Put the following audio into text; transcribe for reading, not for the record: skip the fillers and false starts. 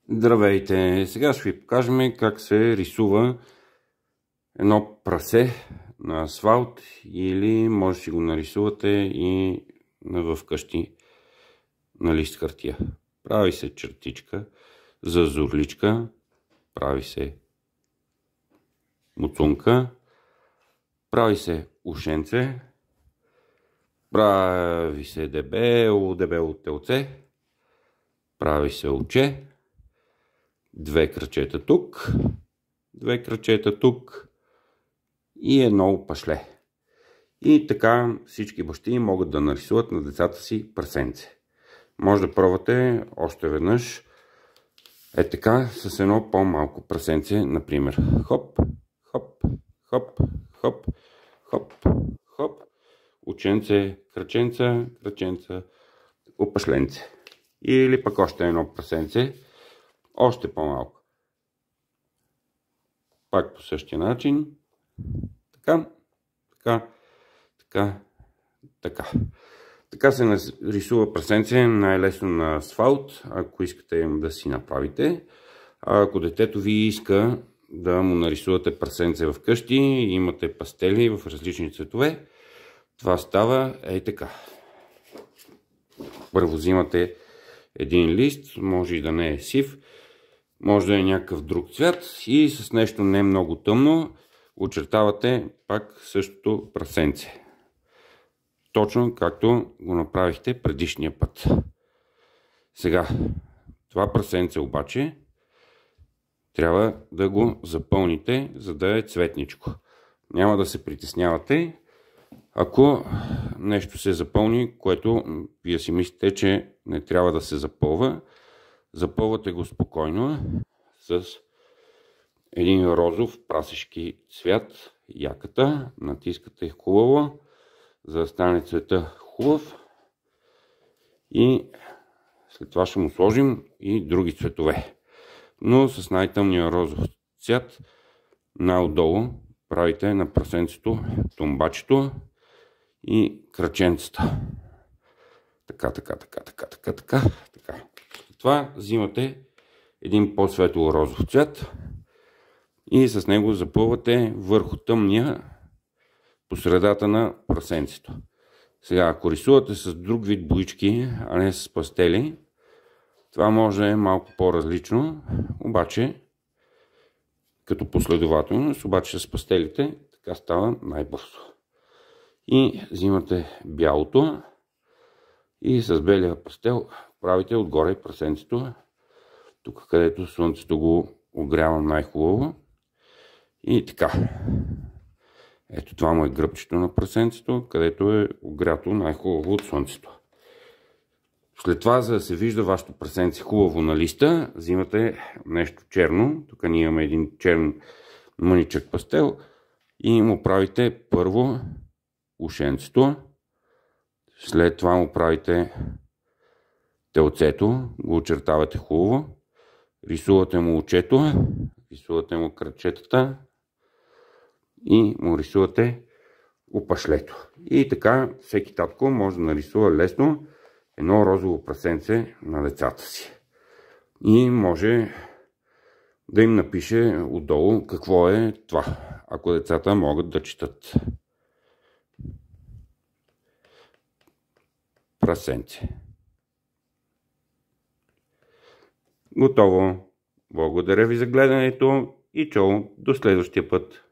Здравейте! Сега ще ви покажем как се рисува едно прасе на асфалт или може да си го нарисувате и в къщи на лист хартия. Прави се чертичка, зазорличка, прави се муцунка, прави се ушенце, прави се дебело телце, прави се оче, две крачета тук и едно опашле. И така всички бащи могат да нарисуват на децата си прасенце. Може да пробвате още веднъж така с едно по-малко прасенце, например. Хоп, хоп, хоп, хоп, хоп, хоп, ученце, краченца, краченца, опашленце. Или пък още едно прасенце, още по-малко. Пак по същия начин. Така, така, така, така. Така се рисува прасенце най-лесно на асфалт, ако искате да си направите. Ако детето ви иска да му нарисувате прасенце в къщи и имате пастели в различни цветове, това става така. Първо взимате един лист, може и да не е сив, може да е някакъв друг цвят и с нещо не много тъмно очертавате пак същото прасенце. Точно както го направихте предишния път. Сега, това прасенце обаче трябва да го запълните, за да е цветничко. Няма да се притеснявате, ако нещо се запълни, което вие си мислите, че не трябва да се запълва. Запълвате го спокойно с един розов прасешки цвят, яката, натискате хубаво, за да стане цвета хубав и след това ще му сложим и други цветове. Но с най-тъмния розов цвят най-отдолу правите на прасенцето тумбачето и краченцата. Така. След това взимате един по-светло розов цвят и с него запълвате върху тъмния по средата на прасенцето. Сега, ако рисувате с друг вид боички, а не с пастели, това може да е малко по-различно, обаче като последователност, обаче с пастелите така става най-бързо. И взимате бялото и с белия пастел правите отгоре прасенцето, тук където слънцето го огрява най-хубаво. И така. Ето това му е гръбчето на прасенцето, където е огрято най-хубаво от слънцето. След това, за да се вижда вашето прасенце хубаво на листа, взимате нещо черно. Тук ние имаме един черен мъничък пастел и му правите първо ушенцето. След това му правите телцето, го очертавате хубаво. Рисувате му очето, рисувате му крачетата и му рисувате опашлето. И така всеки татко може да нарисува лесно едно розово прасенце на децата си. И може да им напише отдолу какво е това, ако децата могат да четат. Прасенце. Готово. Благодаря ви за гледането и чао, до следващия път.